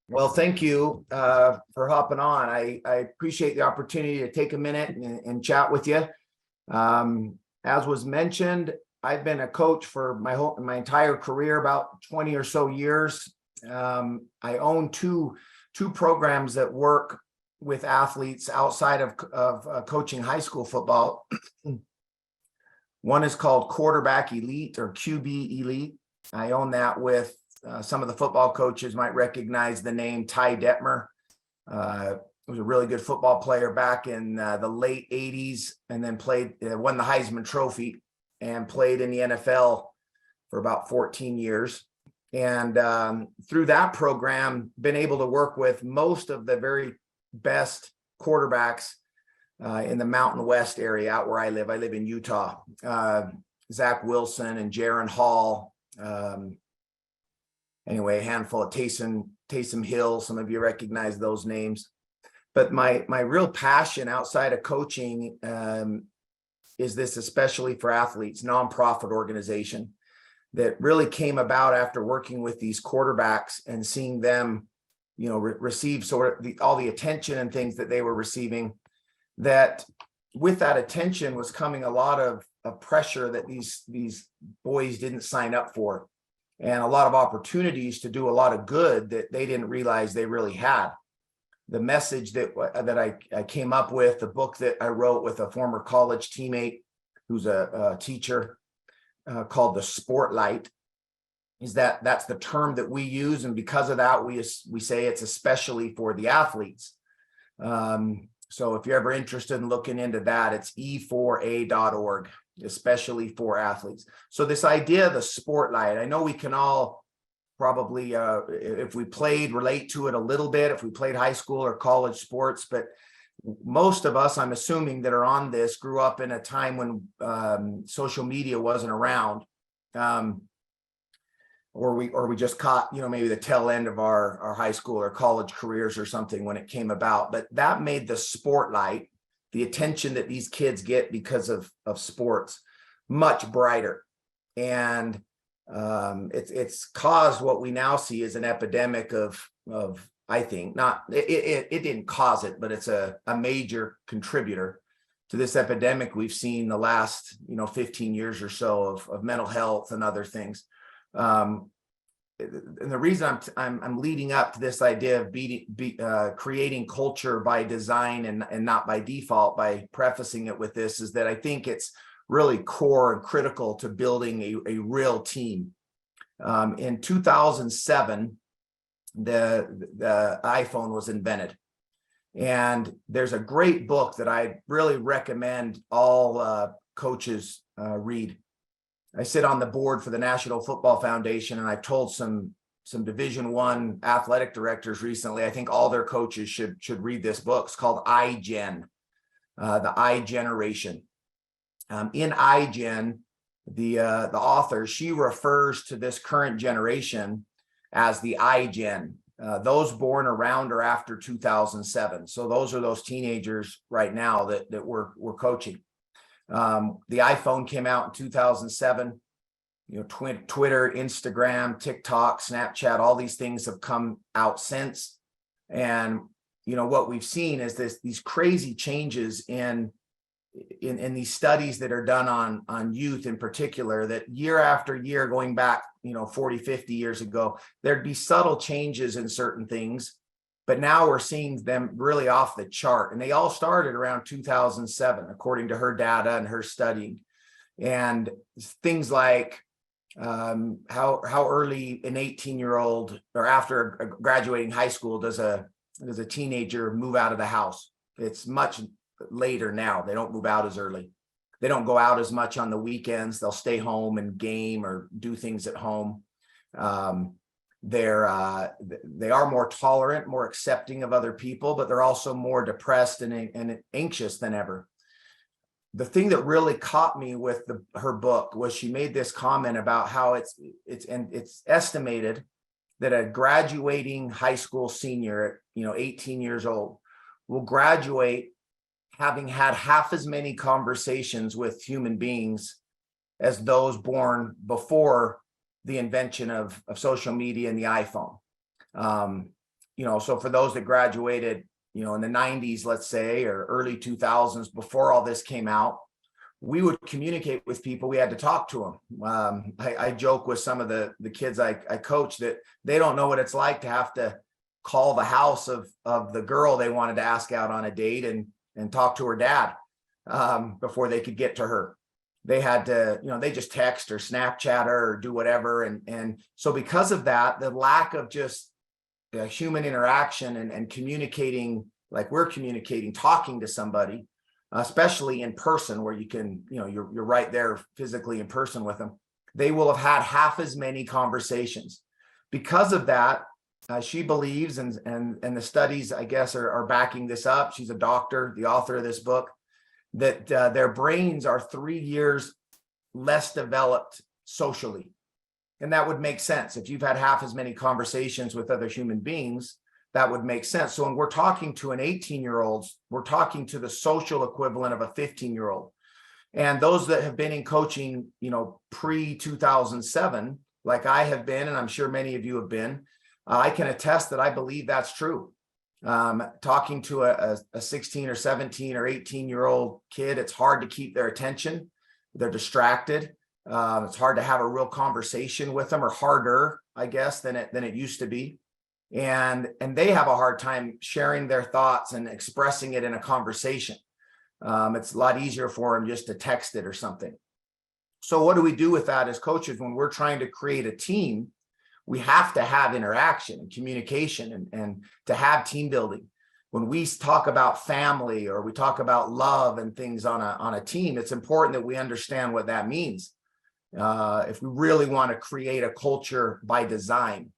Well, thank you for hopping on. I appreciate the opportunity to take a minute and chat with you. As was mentioned, I've been a coach for my entire career, about 20 or so years. I own two programs that work with athletes outside of coaching high school football. One is called Quarterback Elite, or QB Elite. I own that with some of the football coaches might recognize the name Ty Detmer. Was a really good football player back in the late 80s, and then won the Heisman Trophy and played in the NFL for about 14 years. And through that program, been able to work with most of the very best quarterbacks in the Mountain West area, out where I live. I live in Utah. Zach Wilson and Jaron Hall. Anyway, a handful of Taysom Hill. Some of you recognize those names. But my real passion outside of coaching is this, especially for athletes, nonprofit organization that really came about after working with these quarterbacks and seeing them, receive sort of all the attention and things that they were receiving. That with that attention was coming a lot of pressure that these boys didn't sign up for, and a lot of opportunities to do a lot of good that they didn't realize they really had. The message that I came up with, the book that I wrote with a former college teammate who's a teacher, called The Sportlight, is that's the term that we use, and because of that, we say it's especially for the athletes. So if you're ever interested in looking into that, it's e4a.org, especially for athletes. So this idea of the Sportlight, I know we can all probably, if we played, relate to it a little bit, if we played high school or college sports, but most of us, I'm assuming, that are on this grew up in a time when social media wasn't around, or we just caught, maybe the tail end of our high school or college careers or something when it came about. But that made the Sportlight, the attention that these kids get because of sports, much brighter. And it's caused what we now see as an epidemic of I think, not it didn't cause it, but it's a major contributor to this epidemic we've seen the last 15 years or so of mental health and other things. And the reason I'm leading up to this idea of creating culture by design and not by default, by prefacing it with this, is that I think it's really core and critical to building a real team. In 2007, the iPhone was invented, and there's a great book that I really recommend all coaches read. I sit on the board for the National Football Foundation, and I've told some Division I athletic directors recently, I think all their coaches should read this book. It's called iGen, the I Generation. In iGen, the author, she refers to this current generation as the iGen, those born around or after 2007. So those are those teenagers right now that we're coaching. The iPhone came out in 2007. Twitter, Instagram, TikTok, Snapchat, all these things have come out since. And what we've seen is these crazy changes in these studies that are done on youth in particular, that year after year, going back 40, 50 years ago, there'd be subtle changes in certain things, but now we're seeing them really off the chart. And they all started around 2007, according to her data and her studying. And things like how early an 18-year-old, or after graduating high school, does a teenager move out of the house? It's much later now. They don't move out as early. They don't go out as much on the weekends. They'll stay home and game or do things at home. They are more tolerant, more accepting of other people, but they're also more depressed and anxious than ever. The thing that really caught me with her book was she made this comment about how it's estimated that a graduating high school senior at 18 years old will graduate having had half as many conversations with human beings as those born before the invention of social media and the iPhone. so for those that graduated, in the 90s, let's say, or early 2000s, before all this came out, we would communicate with people. We had to talk to them. I joke with some of the kids I coach that they don't know what it's like to have to call the house of the girl they wanted to ask out on a date and talk to her dad before they could get to her. They had to, they just text or Snapchat her or do whatever. And so because of that, the lack of just human interaction and communicating like we're communicating, talking to somebody, especially in person where you can, you're right there physically in person with them, they will have had half as many conversations. Because of that, she believes, and the studies, I guess, are backing this up. She's a doctor, the author of this book, that their brains are 3 years less developed socially. And that would make sense. If you've had half as many conversations with other human beings, that would make sense. So when we're talking to an 18-year-old, we're talking to the social equivalent of a 15-year-old. And those that have been in coaching, pre-2007, like I have been, and I'm sure many of you have been, I can attest that I believe that's true. Talking to a 16 or 17 or 18-year-old kid, it's hard to keep their attention. They're distracted. It's hard to have a real conversation with them, or harder, I guess, than it used to be. And they have a hard time sharing their thoughts and expressing it in a conversation. It's a lot easier for them just to text it or something. So what do we do with that as coaches when we're trying to create a team? We have to have interaction and communication and to have team building. When we talk about family or we talk about love and things on a team, it's important that we understand what that means. If we really want to create a culture by design.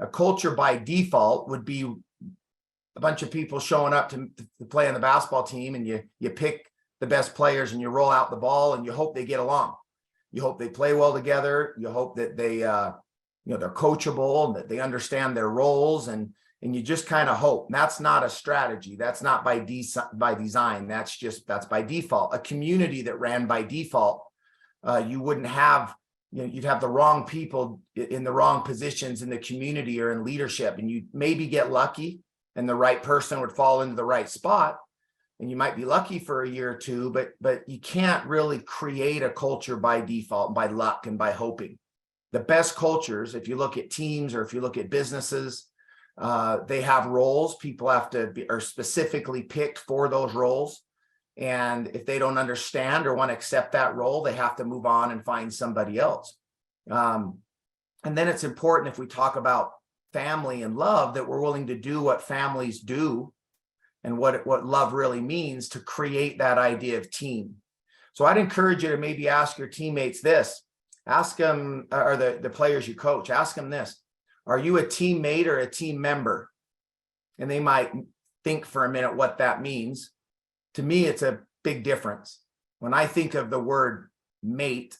A culture by default would be a bunch of people showing up to play on the basketball team, and you pick the best players and you roll out the ball and you hope they get along. You hope they play well together. You hope that they they're coachable and that they understand their roles, and you just kind of hope. And that's not a strategy. That's not by design. That's by default. A community that ran by default, you wouldn't have, you'd have the wrong people in the wrong positions in the community or in leadership, and you maybe get lucky and the right person would fall into the right spot, and you might be lucky for a year or two, but you can't really create a culture by default, by luck and by hoping. The best cultures, if you look at teams or if you look at businesses, they have roles. People are specifically picked for those roles. And if they don't understand or want to accept that role, they have to move on and find somebody else. And then it's important, if we talk about family and love, that we're willing to do what families do and what love really means to create that idea of team. So I'd encourage you to maybe ask your teammates this. Ask them, or the players you coach, ask them this: are you a teammate or a team member? And they might think for a minute what that means. To me, it's a big difference. When I think of the word mate,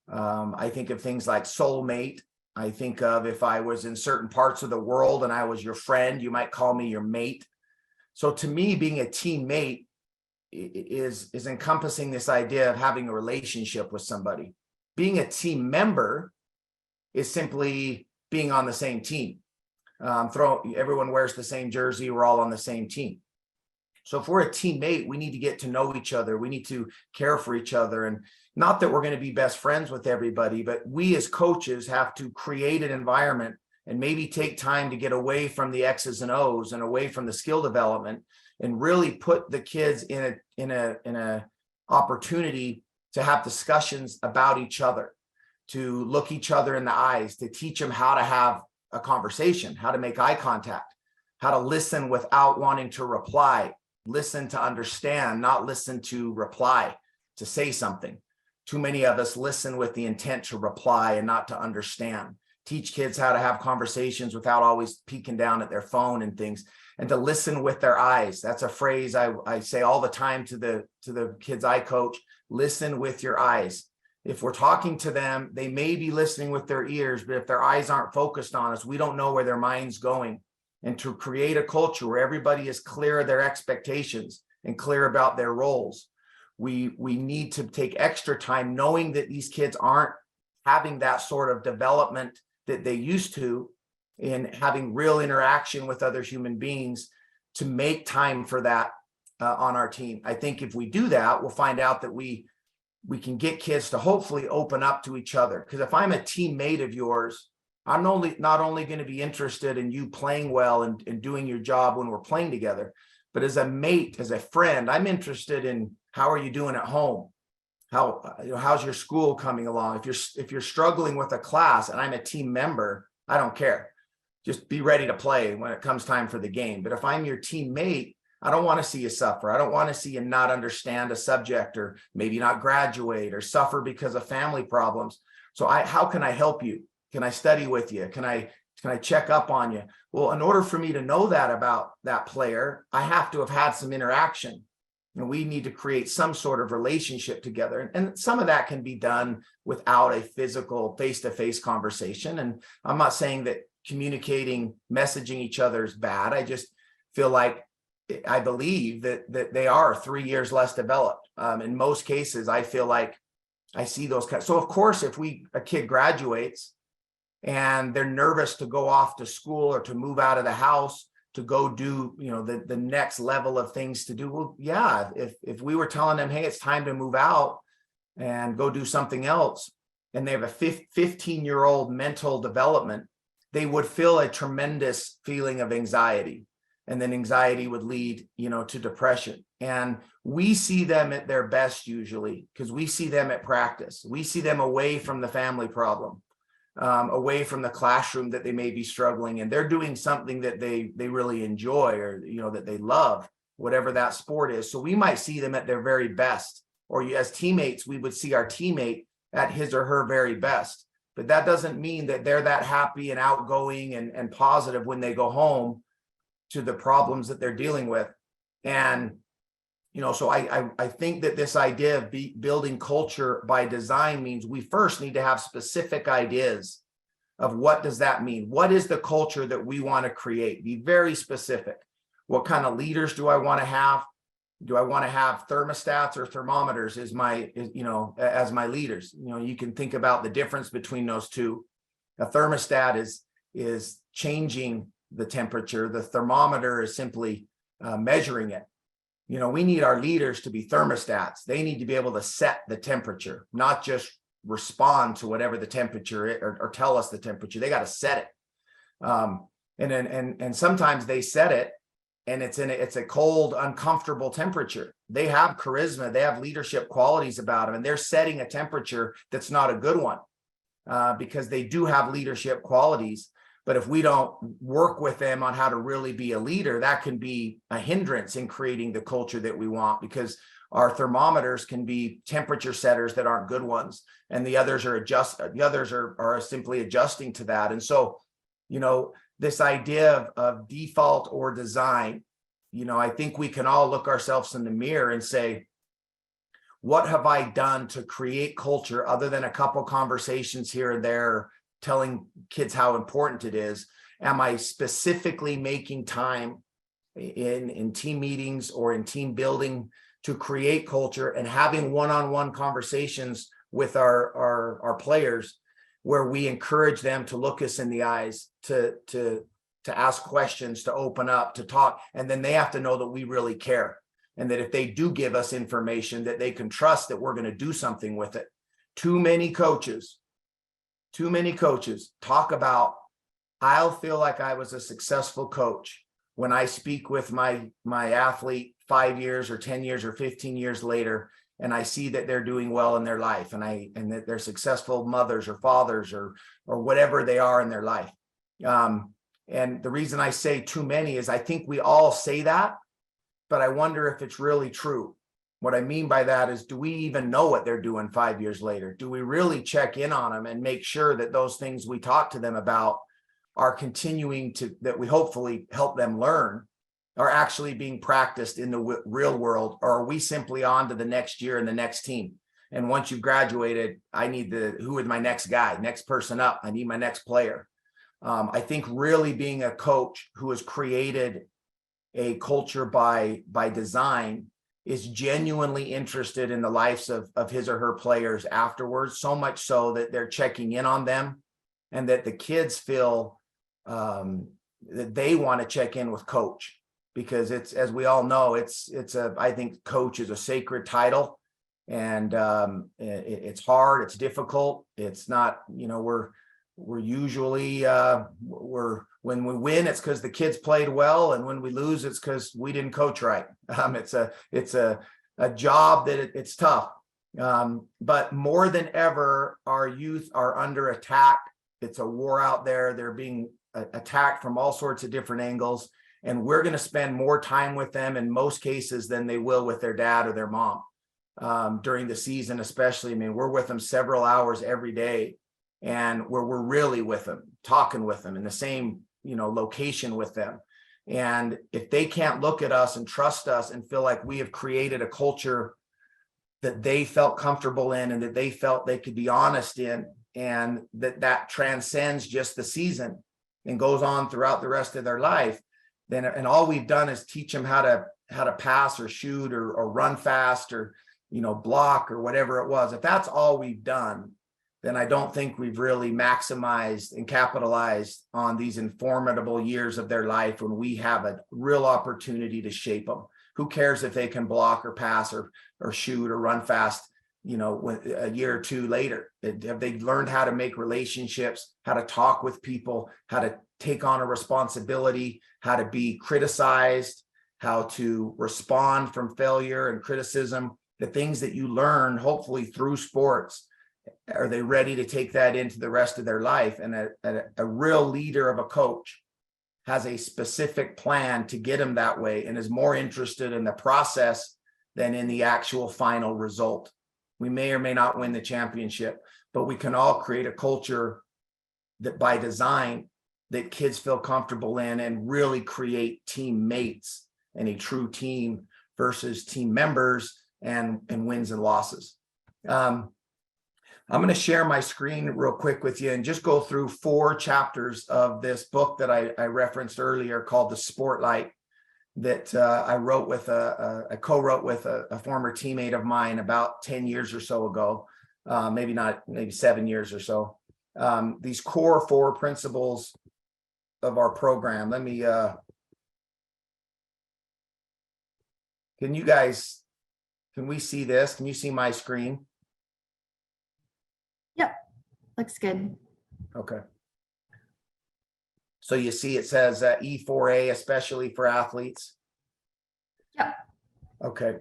I think of things like soulmate. I think of, if I was in certain parts of the world and I was your friend, you might call me your mate. So to me, being a teammate is encompassing this idea of having a relationship with somebody. Being a team member is simply being on the same team. Everyone wears the same jersey. We're all on the same team. So if we're a teammate, we need to get to know each other. We need to care for each other. And not that we're going to be best friends with everybody, but we as coaches have to create an environment and maybe take time to get away from the X's and O's and away from the skill development, and really put the kids in a opportunity to have discussions about each other, to look each other in the eyes, to teach them how to have a conversation, how to make eye contact, how to listen without wanting to reply, listen to understand, not listen to reply, to say something. Too many of us listen with the intent to reply and not to understand. Teach kids how to have conversations without always peeking down at their phone and things, and to listen with their eyes. That's a phrase I say all the time to the kids I coach. Listen with your eyes. If we're talking to them, they may be listening with their ears, but if their eyes aren't focused on us, we don't know where their mind's going. And to create a culture where everybody is clear of their expectations and clear about their roles, we need to take extra time, knowing that these kids aren't having that sort of development that they used to, in having real interaction with other human beings to make time for that on our team. I think if we do that, we'll find out that we can get kids to hopefully open up to each other. Because if I'm a teammate of yours, I'm not only going to be interested in you playing well and doing your job when we're playing together, but as a mate, as a friend, I'm interested in how are you doing at home? How's your school coming along? If you're struggling with a class and I'm a team member, I don't care. Just be ready to play when it comes time for the game. But if I'm your teammate, I don't want to see you suffer. I don't want to see you not understand a subject, or maybe not graduate, or suffer because of family problems. So how can I help you? Can I study with you? Can I check up on you? Well, in order for me to know that about that player, I have to have had some interaction. And we need to create some sort of relationship together. And some of that can be done without a physical face-to-face conversation. And I'm not saying that communicating, messaging each other is bad. I just feel like I believe that they are 3 years less developed. In most cases, I feel like I see those kinds. So of course, if a kid graduates and they're nervous to go off to school or to move out of the house, to go do, the next level of things to do. Well, yeah, if we were telling them, hey, it's time to move out and go do something else, and they have a 15-year-old mental development, they would feel a tremendous feeling of anxiety. And then anxiety would lead, to depression. And we see them at their best usually because we see them at practice. We see them away from the family problem. Away from the classroom that they may be struggling in. They're doing something that they really enjoy, or that they love, whatever that sport is. So we might see them at their very best, or as teammates, we would see our teammate at his or her very best. But that doesn't mean that they're that happy and outgoing and positive when they go home to the problems that they're dealing with. And so I think that this idea of building culture by design means we first need to have specific ideas of what does that mean? What is the culture that we want to create? Be very specific. What kind of leaders do I want to have? Do I want to have thermostats or thermometers as my leaders? You can think about the difference between those two. A thermostat is changing the temperature. The thermometer is simply measuring it. We need our leaders to be thermostats. They need to be able to set the temperature, not just respond to whatever the temperature is, or tell us the temperature. They got to set it. And sometimes they set it and it's a cold, uncomfortable temperature. They have charisma, they have leadership qualities about them, and they're setting a temperature that's not a good one because they do have leadership qualities. But if we don't work with them on how to really be a leader, that can be a hindrance in creating the culture that we want, because our thermometers can be temperature setters that aren't good ones, and the others are simply adjusting to that. And so, this idea of default or design, I think we can all look ourselves in the mirror and say, what have I done to create culture other than a couple conversations here and there telling kids how important it is? Am I specifically making time in team meetings or in team building to create culture and having one-on-one conversations with our players, where we encourage them to look us in the eyes, to ask questions, to open up, to talk, and then they have to know that we really care, and that if they do give us information, that they can trust that we're going to do something with it. Too many coaches talk about, I'll feel like I was a successful coach when I speak with my athlete 5 years or 10 years or 15 years later, and I see that they're doing well in their life, and that they're successful mothers or fathers or whatever they are in their life. And the reason I say too many is I think we all say that, but I wonder if it's really true. What I mean by that is, do we even know what they're doing 5 years later? Do we really check in on them and make sure that those things we talk to them about are continuing that we hopefully help them learn, are actually being practiced in the real world? Or are we simply on to the next year and the next team? And once you've graduated, I need who is my next guy, next person up? I need my next player. I think really being a coach who has created a culture by design is genuinely interested in the lives of his or her players afterwards, so much so that they're checking in on them, and that the kids feel that they want to check in with coach, because it's, as we all know, I think coach is a sacred title, and it's hard, it's difficult. It's not, we're usually when we win, it's because the kids played well, and when we lose, it's because we didn't coach right. It's a job that it's tough. But more than ever, our youth are under attack. It's a war out there. They're being attacked from all sorts of different angles, and we're going to spend more time with them in most cases than they will with their dad or their mom during the season, especially. I mean, we're with them several hours every day, and we're really with them, talking with them in the same, location with them. And if they can't look at us and trust us and feel like we have created a culture that they felt comfortable in, and that they felt they could be honest in, and that transcends just the season and goes on throughout the rest of their life, then, and all we've done is teach them how to pass or shoot or run fast or, block or whatever it was. If that's all we've done, then I don't think we've really maximized and capitalized on these informative years of their life, when we have a real opportunity to shape them. Who cares if they can block or pass or shoot or run fast, a year or two later? Have they learned how to make relationships, how to talk with people, how to take on a responsibility, how to be criticized, how to respond from failure and criticism, the things that you learn, hopefully through sports? Are they ready to take that into the rest of their life? And a real leader of a coach has a specific plan to get them that way, and is more interested in the process than in the actual final result. We may or may not win the championship, but we can all create a culture that, by design, that kids feel comfortable in, and really create teammates and a true team versus team members and wins and losses. I'm going to share my screen real quick with you and just go through 4 chapters of this book that I referenced earlier, called The Sportlight, that I wrote with I co-wrote with a former teammate of mine about 10 years or so ago, maybe 7 years or so. These core 4 principles of our program. Let me, can we see this? Can you see my screen? Yep, looks good. Okay. So you see it says E4A, especially for athletes. Yep. Okay.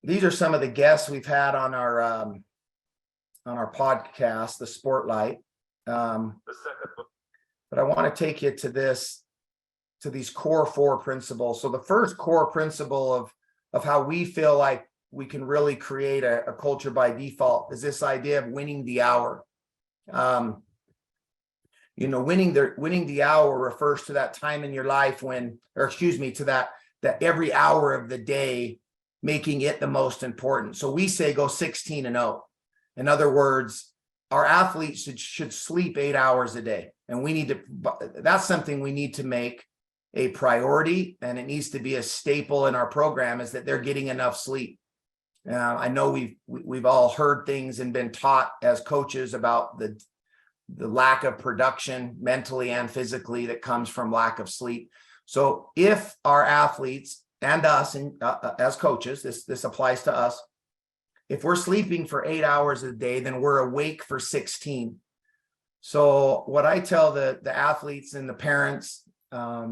These are some of the guests we've had on our podcast, The Sportlight. But I want to take you to these core 4 principles. So the first core principle of how we feel like we can really create a culture by default is this idea of winning the hour. Winning the hour refers to that time in your life to that every hour of the day, making it the most important. So we say go 16-0. In other words, our athletes should sleep 8 hours a day, and that's something we need to make a priority, and it needs to be a staple in our program, is that they're getting enough sleep. I know we've all heard things and been taught as coaches about the lack of production mentally and physically that comes from lack of sleep. So if our athletes and us, and as coaches, this applies to us, if we're sleeping for 8 hours a day, then we're awake for 16. So what I tell the athletes and the parents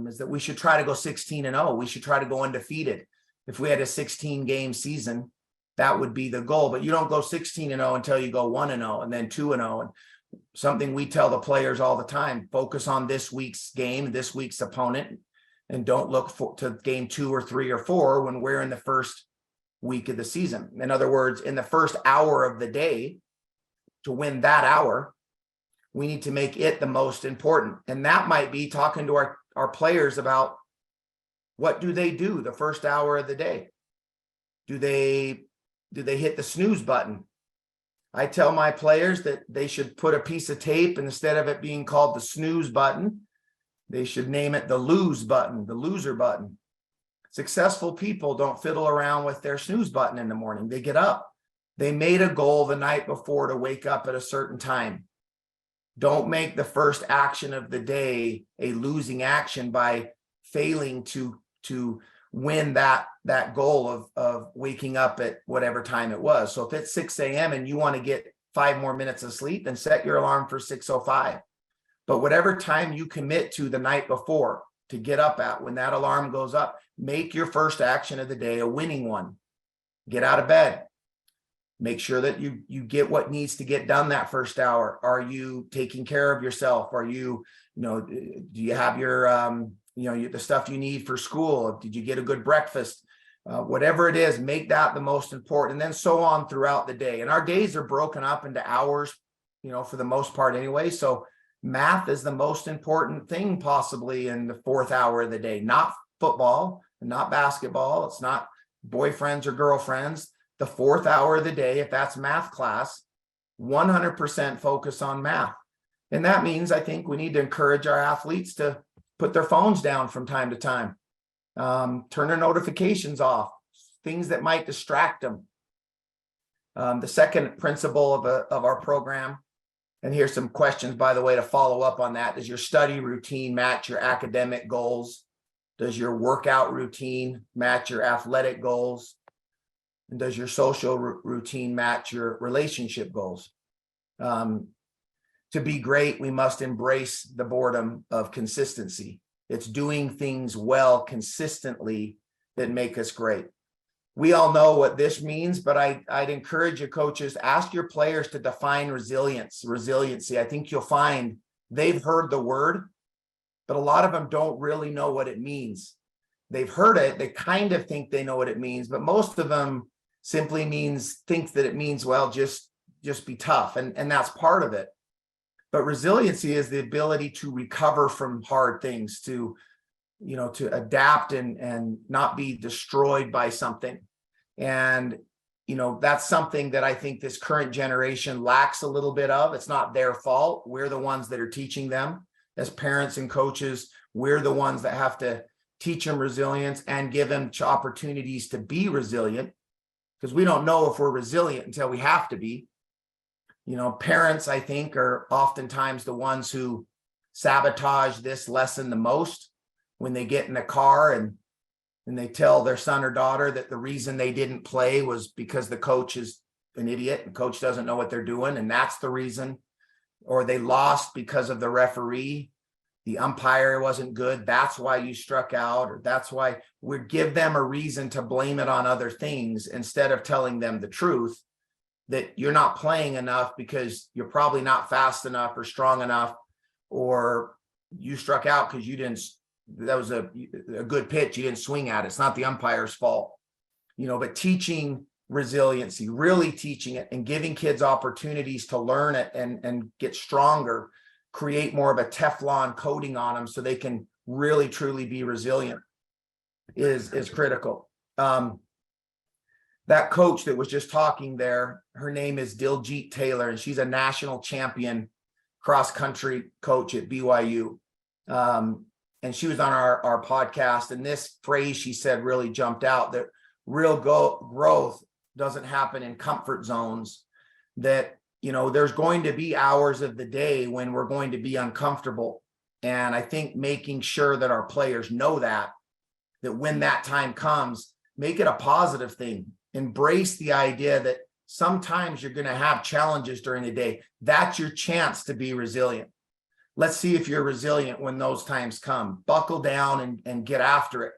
is that we should try to go 16-0. We should try to go undefeated. If we had a 16-game season, that would be the goal. But you don't go 16-0 until you go 1-0 and then 2-0. And something we tell the players all the time: focus on this week's game, this week's opponent, and don't look to game 2 or 3 or 4 when we're in the first week of the season. In other words, in the first hour of the day, to win that hour, we need to make it the most important. And that might be talking to our players about, what do they do the first hour of the day? Do they hit the snooze button? I tell my players that they should put a piece of tape, and instead of it being called the snooze button, they should name it the lose button, the loser button. Successful people don't fiddle around with their snooze button in the morning. They get up. They made a goal the night before to wake up at a certain time. Don't make the first action of the day a losing action by failing to win that goal of waking up at whatever time it was. So if it's 6 a.m. and you want to get 5 more minutes of sleep, then set your alarm for 6:05. But whatever time you commit to the night before to get up at, when that alarm goes up, make your first action of the day a winning one. Get out of bed. Make sure that you get what needs to get done that first hour. Are you taking care of yourself? Are you, do you have your, the stuff you need for school? Did you get a good breakfast? Whatever it is, make that the most important, and then so on throughout the day. And our days are broken up into hours, for the most part anyway. So math is the most important thing possibly in the 4th hour of the day, not football, not basketball. It's not boyfriends or girlfriends. The 4th hour of the day, if that's math class, 100% focus on math. And that means I think we need to encourage our athletes to put their phones down from time to time. Turn their notifications off, things that might distract them. The second principle of our program, and here's some questions, by the way, to follow up on that. Does your study routine match your academic goals? Does your workout routine match your athletic goals? And does your social routine match your relationship goals? To be great, we must embrace the boredom of consistency. It's doing things well consistently that make us great. We all know what this means, but I'd encourage you, coaches, ask your players to define resiliency. I think you'll find they've heard the word, but a lot of them don't really know what it means. They've heard it, they kind of think they know what it means, but most of them simply think that it means, well, just be tough. And that's part of it. But resiliency is the ability to recover from hard things, to adapt and not be destroyed by something. And, that's something that I think this current generation lacks a little bit of. It's not their fault. We're the ones that are teaching them. As parents and coaches, we're the ones that have to teach them resilience and give them opportunities to be resilient, because we don't know if we're resilient until we have to be. Parents, I think, are oftentimes the ones who sabotage this lesson the most when they get in the car and they tell their son or daughter that the reason they didn't play was because the coach is an idiot and coach doesn't know what they're doing, and that's the reason. Or they lost because of the referee. The umpire wasn't good. That's why you struck out, or that's why. We give them a reason to blame it on other things instead of telling them the truth, that you're not playing enough because you're probably not fast enough or strong enough, or you struck out because that was a good pitch, you didn't swing at it. It's not the umpire's fault. But teaching resiliency, really teaching it and giving kids opportunities to learn it and get stronger, create more of a Teflon coating on them so they can really truly be resilient is critical. That coach that was just talking there, her name is Diljit Taylor, and she's a national champion cross-country coach at BYU. And she was on our podcast, and this phrase she said really jumped out, that real growth doesn't happen in comfort zones, that, there's going to be hours of the day when we're going to be uncomfortable. And I think making sure that our players know that when that time comes, make it a positive thing. Embrace the idea that sometimes you're going to have challenges during the day. That's your chance to be resilient. Let's see if you're resilient when those times come. Buckle down and get after it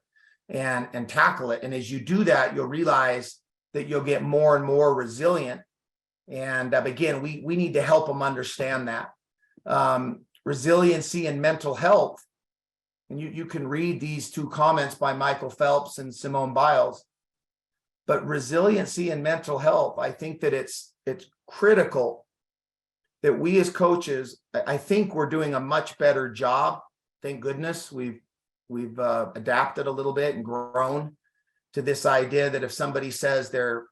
and tackle it. And as you do that, you'll realize that you'll get more and more resilient. And again, we need to help them understand that. Resiliency and mental health. And you can read these 2 comments by Michael Phelps and Simone Biles. But resiliency and mental health, I think that it's critical that we as coaches, I think we're doing a much better job. Thank goodness we've adapted a little bit and grown to this idea that if somebody says they're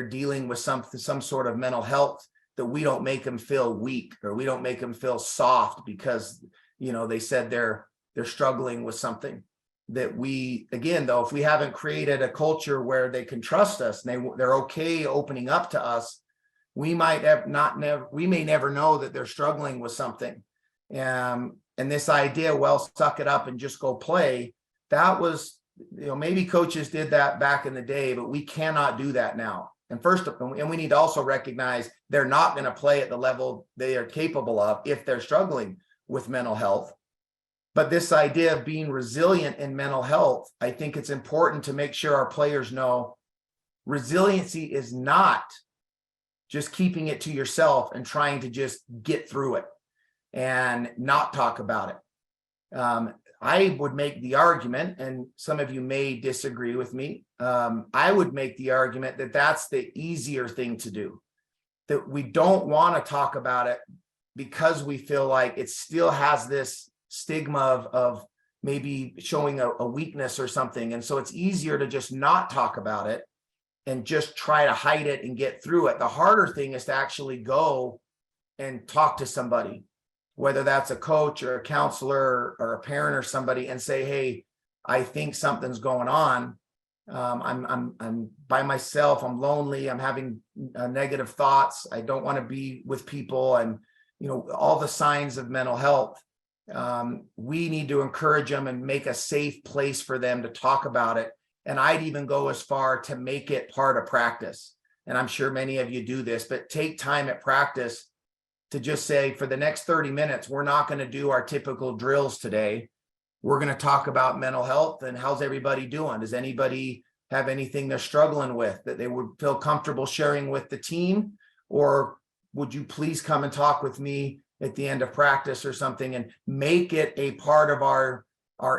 dealing with some sort of mental health, that we don't make them feel weak, or we don't make them feel soft because they said they're struggling with something. That we, again, though, if we haven't created a culture where they can trust us and they're okay opening up to us, we might have not never, we may never know that they're struggling with something. And this idea, well, suck it up and just go play, that was, maybe coaches did that back in the day, but we cannot do that now. And we need to also recognize they're not going to play at the level they are capable of if they're struggling with mental health. But this idea of being resilient in mental health, I think it's important to make sure our players know resiliency is not just keeping it to yourself and trying to just get through it and not talk about it. I would make the argument, and some of you may disagree with me, I would make the argument that that's the easier thing to do, that we don't want to talk about it because we feel like it still has this stigma of maybe showing a weakness or something. And so it's easier to just not talk about it and just try to hide it and get through it. The harder thing is to actually go and talk to somebody, whether that's a coach or a counselor or a parent or somebody, and say, hey, I think something's going on. I'm by myself. I'm lonely. I'm having negative thoughts. I don't want to be with people. And, all the signs of mental health. We need to encourage them and make a safe place for them to talk about it. And I'd even go as far to make it part of practice. And I'm sure many of you do this, but take time at practice to just say, for the next 30 minutes, we're not going to do our typical drills today. We're going to talk about mental health and how's everybody doing? Does anybody have anything they're struggling with that they would feel comfortable sharing with the team? Or would you please come and talk with me at the end of practice or something, and make it a part of our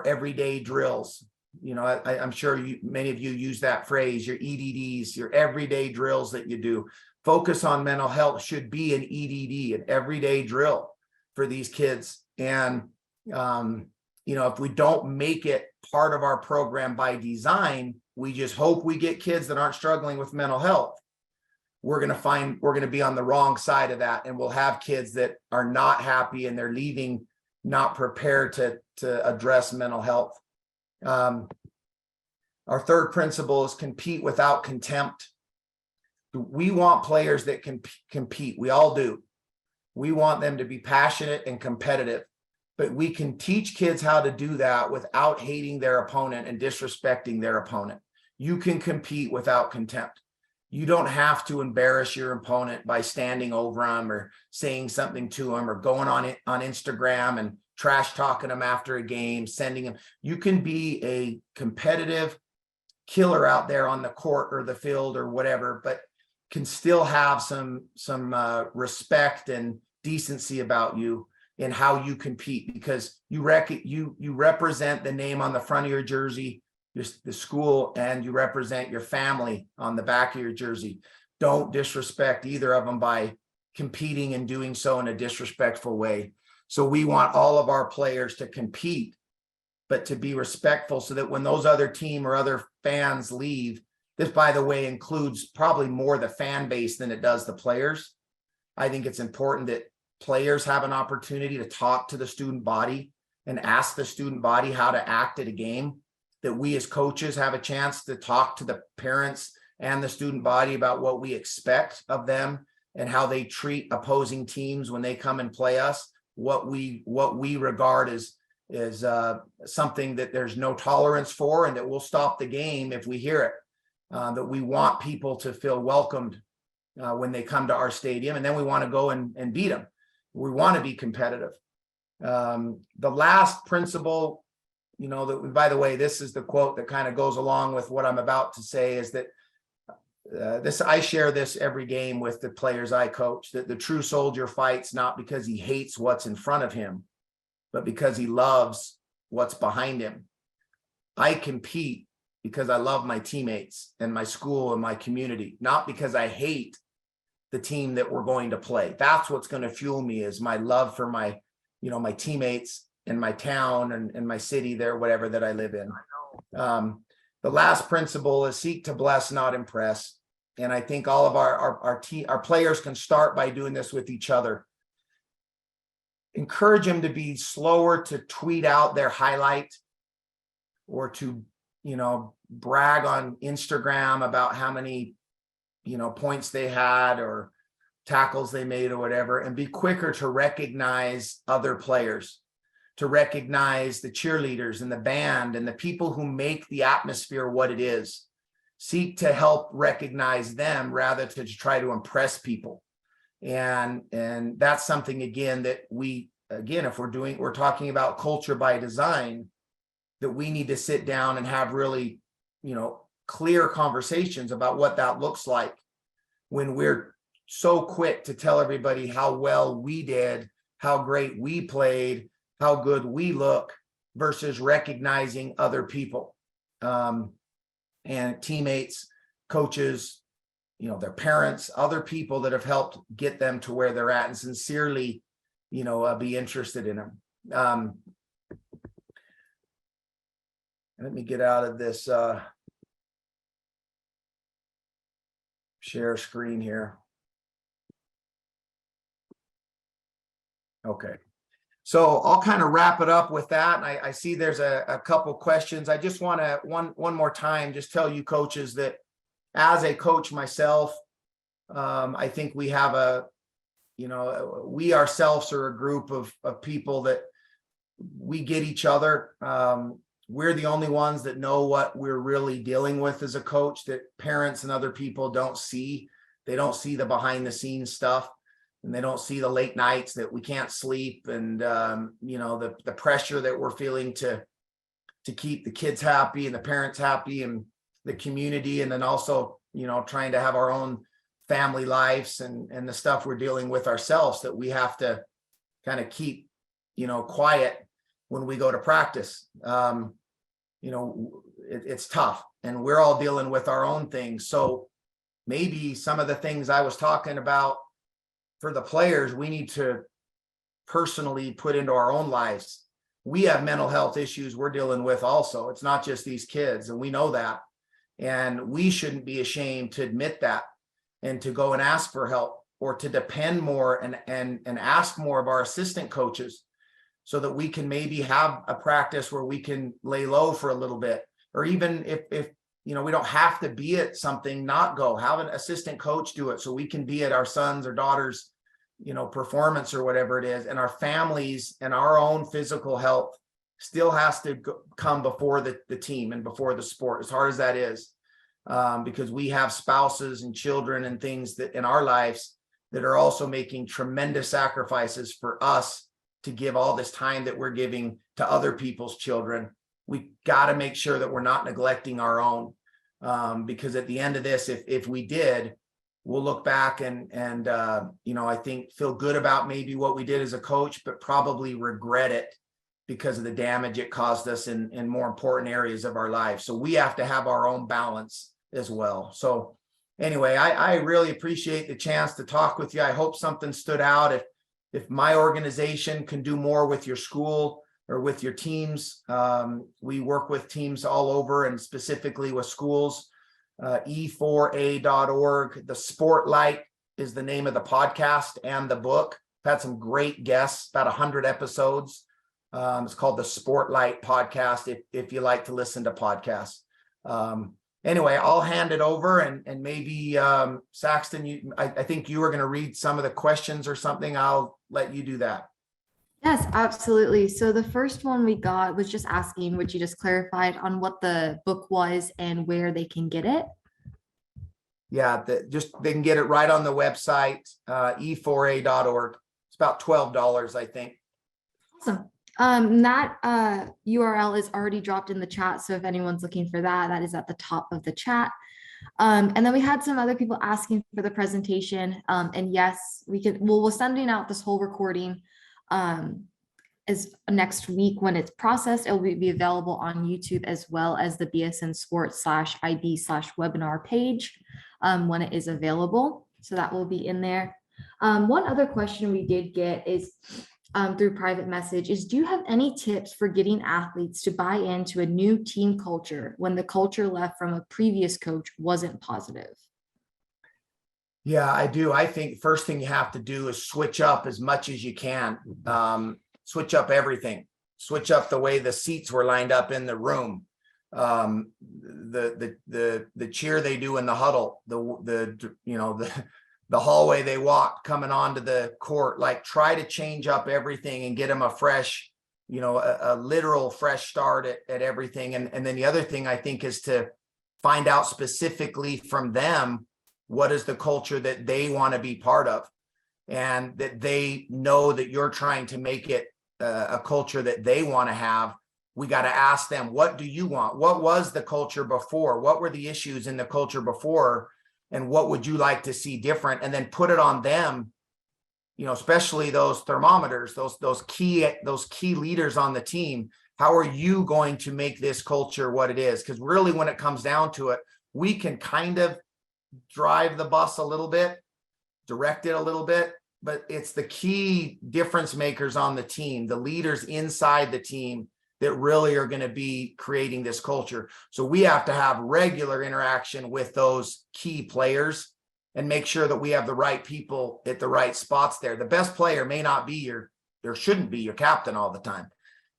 everyday drills? I'm sure many of you use that phrase, your EDDs, your everyday drills that you do. Focus on mental health should be an EDD, an everyday drill for these kids. And, if we don't make it part of our program by design, we just hope we get kids that aren't struggling with mental health. We're going to be on the wrong side of that. And we'll have kids that are not happy and they're leaving not prepared to address mental health. Our third principle is compete without contempt. We want players that can compete. We all do. We want them to be passionate and competitive, but we can teach kids how to do that without hating their opponent and disrespecting their opponent. You can compete without contempt. You don't have to embarrass your opponent by standing over them or saying something to them or going on Instagram and trash talking them after a game, sending them. You can be a competitive killer out there on the court or the field or whatever, but can still have some respect and decency about you in how you compete, because you represent the name on the front of your jersey, the school, and you represent your family on the back of your jersey. Don't disrespect either of them by competing and doing so in a disrespectful way. So we want all of our players to compete, but to be respectful, so that when those other team or other fans leave, this, by the way, includes probably more the fan base than it does the players. I think it's important that players have an opportunity to talk to the student body and ask the student body how to act at a game, that we as coaches have a chance to talk to the parents and the student body about what we expect of them and how they treat opposing teams when they come and play us, what we regard as something that there's no tolerance for, and that we'll stop the game if we hear it. That we want people to feel welcomed when they come to our stadium, and then we want to go and beat them. We want to be competitive. The last principle, that, by the way, this is the quote that kind of goes along with what I'm about to say, is that I share this every game with the players I coach, that the true soldier fights not because he hates what's in front of him, but because he loves what's behind him. I compete because I love my teammates and my school and my community, not because I hate the team that we're going to play. That's what's going to fuel me, is my love for my teammates and my town and my city there, whatever that I live in. The last principle is seek to bless, not impress. And I think all of our players can start by doing this with each other. Encourage them to be slower to tweet out their highlight, or to, brag on Instagram about how many, points they had, or tackles they made or whatever, and be quicker to recognize other players, to recognize the cheerleaders and the band and the people who make the atmosphere what it is. Seek to help recognize them rather to try to impress people. And that's something, again, that if we're talking about culture by design, that we need to sit down and have really, clear conversations about what that looks like when we're so quick to tell everybody how well we did, how great we played, how good we look, versus recognizing other people, and teammates, coaches, their parents, other people that have helped get them to where they're at, and sincerely, be interested in them. Let me get out of this share screen here. Okay. So I'll kind of wrap it up with that. And I see there's a couple questions. I just want to one more time just tell you coaches that as a coach myself, I think we have we ourselves are a group of people that we get each other. We're the only ones that know what we're really dealing with as a coach, that parents and other people don't see. They don't see the behind the scenes stuff, and they don't see the late nights that we can't sleep, and the pressure that we're feeling to keep the kids happy and the parents happy and the community, and then also trying to have our own family lives and the stuff we're dealing with ourselves that we have to kind of keep quiet when we go to practice. It's tough, and we're all dealing with our own things. So maybe some of the things I was talking about for the players, we need to personally put into our own lives. We have mental health issues we're dealing with also. It's not just these kids, and we know that. And we shouldn't be ashamed to admit that and to go and ask for help, or to depend more and ask more of our assistant coaches, so that we can maybe have a practice where we can lay low for a little bit. Or even if we don't have to be at something, not go, have an assistant coach do it so we can be at our sons or daughters performance or whatever it is. And our families and our own physical health still has to come before the team and before the sport, as hard as that is, because we have spouses and children and things that in our lives that are also making tremendous sacrifices for us to give all this time that we're giving to other people's children. We got to make sure that we're not neglecting our own, because at the end of this, if we did, we'll look back and I think feel good about maybe what we did as a coach, but probably regret it because of the damage it caused us in more important areas of our lives. So we have to have our own balance as well. So anyway, I really appreciate the chance to talk with you. I hope something stood out. If my organization can do more with your school or with your teams, we work with teams all over, and specifically with schools. E4A.org. The Sportlight is the name of the podcast and the book. I've had some great guests, about 100 episodes. It's called the Sportlight Podcast if you like to listen to podcasts. Anyway, I'll hand it over, and maybe Saxton, I think you were going to read some of the questions or something. I'll let you do that. Yes, absolutely. So the first one we got was just asking, which you just clarified on what the book was and where they can get it. Yeah, they can get it right on the website, e4a.org. It's about $12, I think. Awesome. That URL is already dropped in the chat. So if anyone's looking for that, that is at the top of the chat. And then we had some other people asking for the presentation. And yes, we're sending out this whole recording as next week. When it's processed, it will be available on YouTube as well as the BSN Sports /IB/webinar page when it is available. So that will be in there. One other question we did get is through private message is, do you have any tips for getting athletes to buy into a new team culture when the culture left from a previous coach wasn't positive? Yeah, I do. I think first thing you have to do is switch up as much as you can. Switch up everything. Switch up the way the seats were lined up in the room. The cheer they do in the huddle. The the hallway they walk coming onto the court. Like, try to change up everything and get them a fresh, a literal fresh start at everything. And then the other thing I think is to find out specifically from them, what is the culture that they want to be part of, and that they know that you're trying to make it a culture that they want to have. We got to ask them, what do you want? What was the culture before? What were the issues in the culture before? And what would you like to see different? And then put it on them, especially those thermometers, those key leaders on the team. How are you going to make this culture what it is? Because really, when it comes down to it, we can kind of drive the bus a little bit, direct it a little bit, but it's the key difference makers on the team, the leaders inside the team, that really are going to be creating this culture. So we have to have regular interaction with those key players and make sure that we have the right people at the right spots there. The best player may not be shouldn't be your captain all the time.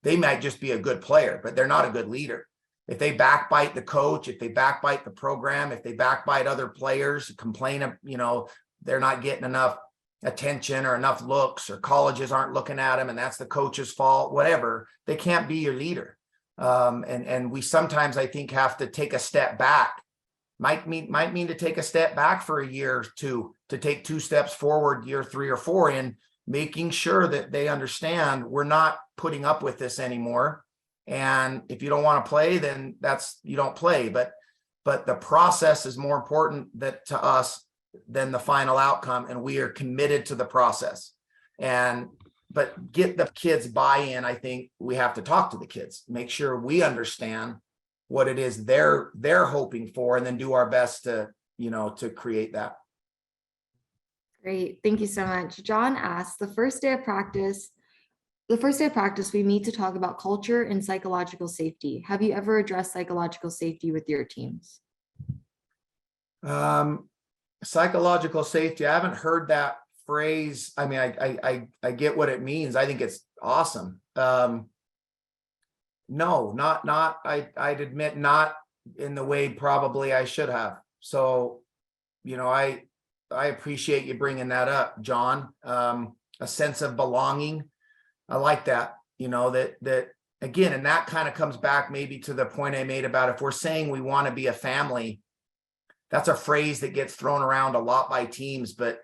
They might just be a good player, but they're not a good leader. If they backbite the coach, if they backbite the program, if they backbite other players, complain, they're not getting enough attention or enough looks, or colleges aren't looking at them and that's the coach's fault, whatever, they can't be your leader. And we sometimes, I think, have to take a step back. Might mean to take a step back for a year or two, to take 2 steps forward, year 3 or 4, in making sure that they understand we're not putting up with this anymore. And if you don't want to play, then you don't play. But the process is more important to us than the final outcome, and we are committed to the process. But get the kids buy-in. I think we have to talk to the kids, make sure we understand what it is they're hoping for, and then do our best to create that. Great, thank you so much. John asks, the first day of practice, we meet to talk about culture and psychological safety. Have you ever addressed psychological safety with your teams? Psychological safety, I haven't heard that phrase. I mean, I get what it means. I think it's awesome. No, I'd admit, not in the way probably I should have. So, I appreciate you bringing that up, John. A sense of belonging. I like that, that again, and that kind of comes back maybe to the point I made about, if we're saying we want to be a family, that's a phrase that gets thrown around a lot by teams, but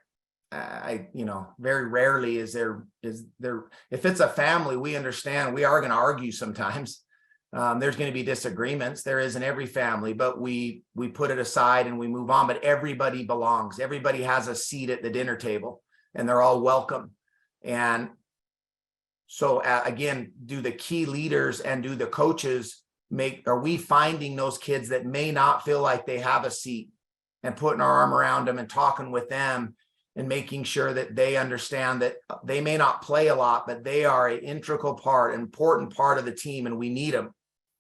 very rarely is there, if it's a family, we understand we are going to argue sometimes. There's going to be disagreements. There is in every family, but we put it aside and we move on. But everybody belongs. Everybody has a seat at the dinner table, and they're all welcome. And so again, do the key leaders and do the coaches are we finding those kids that may not feel like they have a seat, and putting our arm around them and talking with them and making sure that they understand that they may not play a lot, but they are an integral part, important part of the team, and we need them.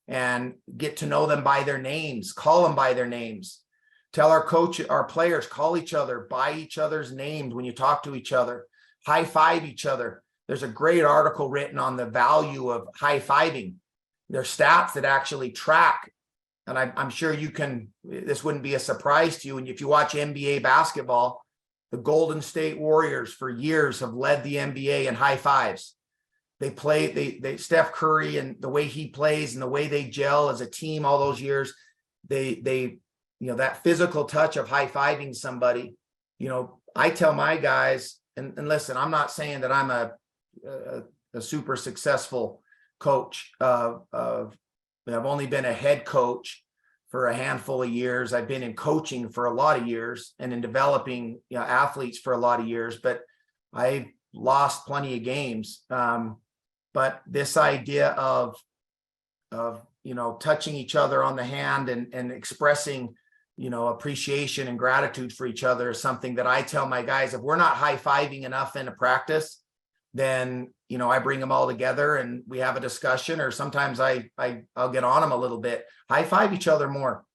And get to know them by their names, call them by their names. Tell our players, call each other by each other's names when you talk to each other. High five each other. There's a great article written on the value of high fiving. There's stats that actually track, and I'm sure this wouldn't be a surprise to you. And if you watch NBA basketball, the Golden State Warriors for years have led the NBA in high fives. They Steph Curry, and the way he plays and the way they gel as a team all those years, that physical touch of high fiving somebody. I tell my guys, and listen, I'm not saying that I'm a super successful coach. I've only been a head coach for a handful of years. I've been in coaching for a lot of years, and in developing athletes for a lot of years, but I've lost plenty of games. But this idea of touching each other on the hand and expressing appreciation and gratitude for each other is something that I tell my guys. If we're not high-fiving enough in a practice, then I bring them all together and we have a discussion, or sometimes I'll get on them a little bit. High five each other more.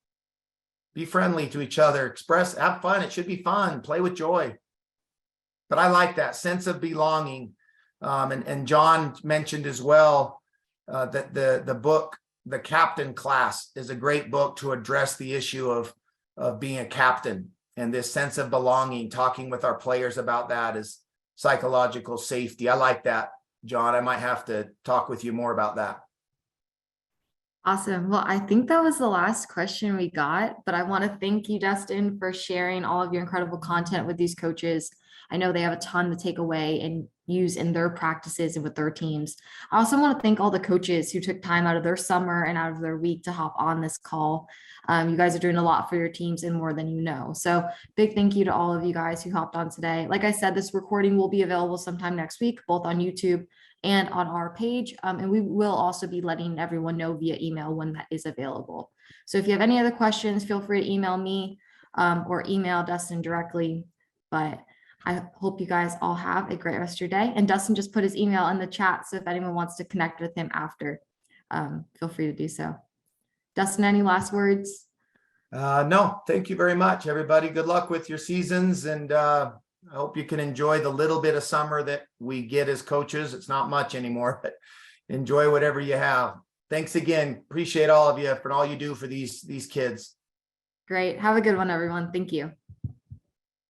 Be friendly to each other. Have fun. It should be fun. Play with joy. But I like that sense of belonging. And John mentioned as well that the book, The Captain Class, is a great book to address the issue of being a captain. and this sense of belonging, talking with our players about that is psychological safety. I like that, John. I might have to talk with you more about that. Awesome. Well, I think that was the last question we got, but I want to thank you, Dustin, for sharing all of your incredible content with these coaches. I know they have a ton to take away and use in their practices and with their teams. I also want to thank all the coaches who took time out of their summer and out of their week to hop on this call. You guys are doing a lot for your teams and more than you know. So big thank you to all of you guys who hopped on today. Like I said, this recording will be available sometime next week, both on YouTube and on our page. And we will also be letting everyone know via email when that is available. So if you have any other questions, feel free to email me or email Dustin directly. But I hope you guys all have a great rest of your day. And Dustin just put his email in the chat. So if anyone wants to connect with him after, feel free to do so. Dustin, any last words? No, thank you very much, everybody. Good luck with your seasons, and I hope you can enjoy the little bit of summer that we get as coaches. It's not much anymore, but enjoy whatever you have. Thanks again. Appreciate all of you for all you do for these kids. Great. Have a good one, everyone. Thank you.